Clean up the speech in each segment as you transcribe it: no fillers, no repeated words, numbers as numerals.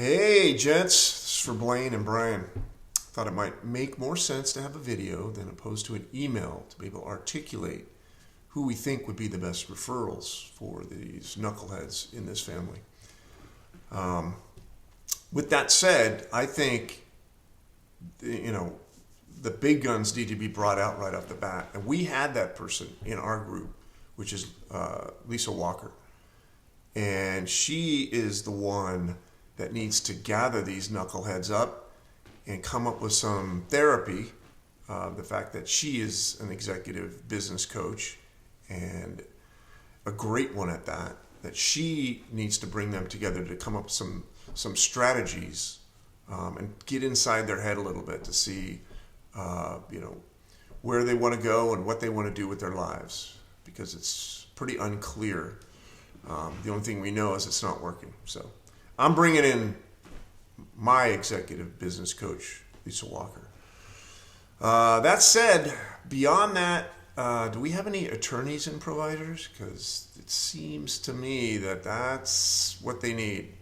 Hey gents, this is for Blaine and Brian. Thought it might make more sense to have a video than opposed to an email to be able to articulate who we think would be the best referrals for these knuckleheads in this family. With that said, I think the big guns need to be brought out right off the bat, and we had that person in our group, which is Lisa Walker, and she is the one that needs to gather these knuckleheads up and come up with some therapy. The fact that she is an executive business coach and a great one at that she needs to bring them together to come up with some strategies and get inside their head a little bit to see where they want to go and what they want to do with their lives, because it's pretty unclear. The only thing we know is it's not working. So I'm bringing in my executive business coach, Lisa Walker. That said, beyond that, do we have any attorneys and providers? Because it seems to me that that's what they need.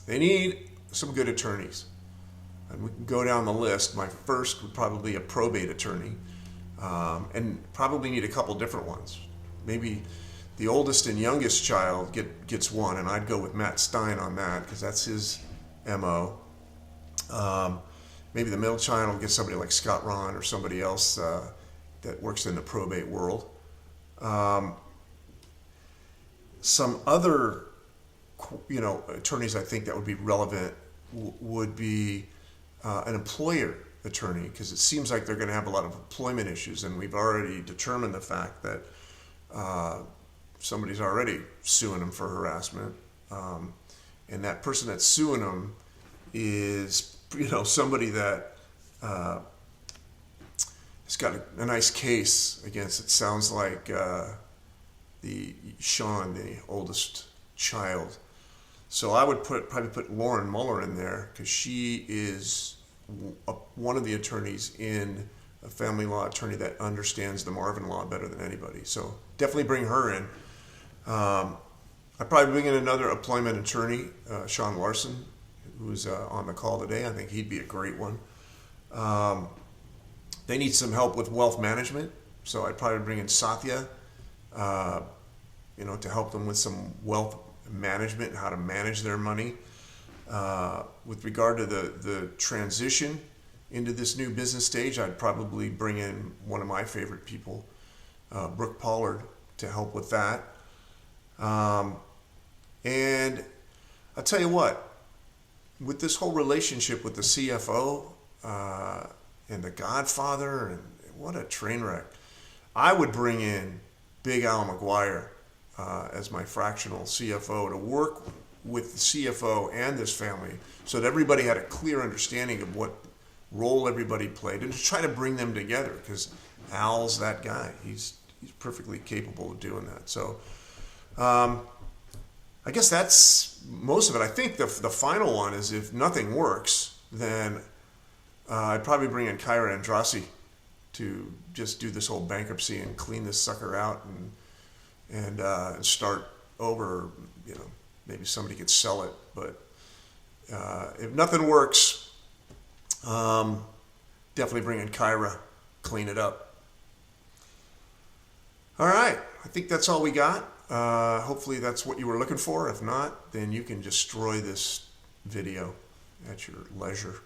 They need some good attorneys. And we can go down the list. My first would probably be a probate attorney, and probably need a couple different ones. Maybe the oldest and youngest child gets one, and I'd go with Matt Stein on that because that's his MO. Maybe the middle child will get somebody like Scott Ron or somebody else that works in the probate world. Some other attorneys I think that would be relevant would be an employer attorney, because it seems like they're going to have a lot of employment issues, and we've already determined the fact that somebody's already suing them for harassment, and that person that's suing them is somebody that has got a nice case against, it sounds like, Sean, the oldest child. So I would probably put Lauren Muller in there, because she is one of the attorneys in a family law attorney that understands the Marvin law better than anybody. So definitely bring her in. I'd probably bring in another employment attorney, Sean Larson, who's on the call today. I think he'd be a great one. They need some help with wealth management, so I'd probably bring in Satya, to help them with some wealth management, how to manage their money. With regard to the transition into this new business stage, I'd probably bring in one of my favorite people, Brooke Pollard, to help with that. And I'll tell you what, with this whole relationship with the CFO and the Godfather, and what a train wreck, I would bring in Big Al McGuire as my fractional CFO to work with the CFO and this family so that everybody had a clear understanding of what role everybody played, and to try to bring them together, because Al's that guy. He's perfectly capable of doing that. So I guess that's most of it. I think the final one is, if nothing works, then I'd probably bring in Kyra Andrassi to just do this whole bankruptcy and clean this sucker out and start over. Maybe somebody could sell it, but if nothing works, definitely bring in Kyra, clean it up. All right, I think that's all we got. Hopefully that's what you were looking for. If not, then you can destroy this video at your leisure.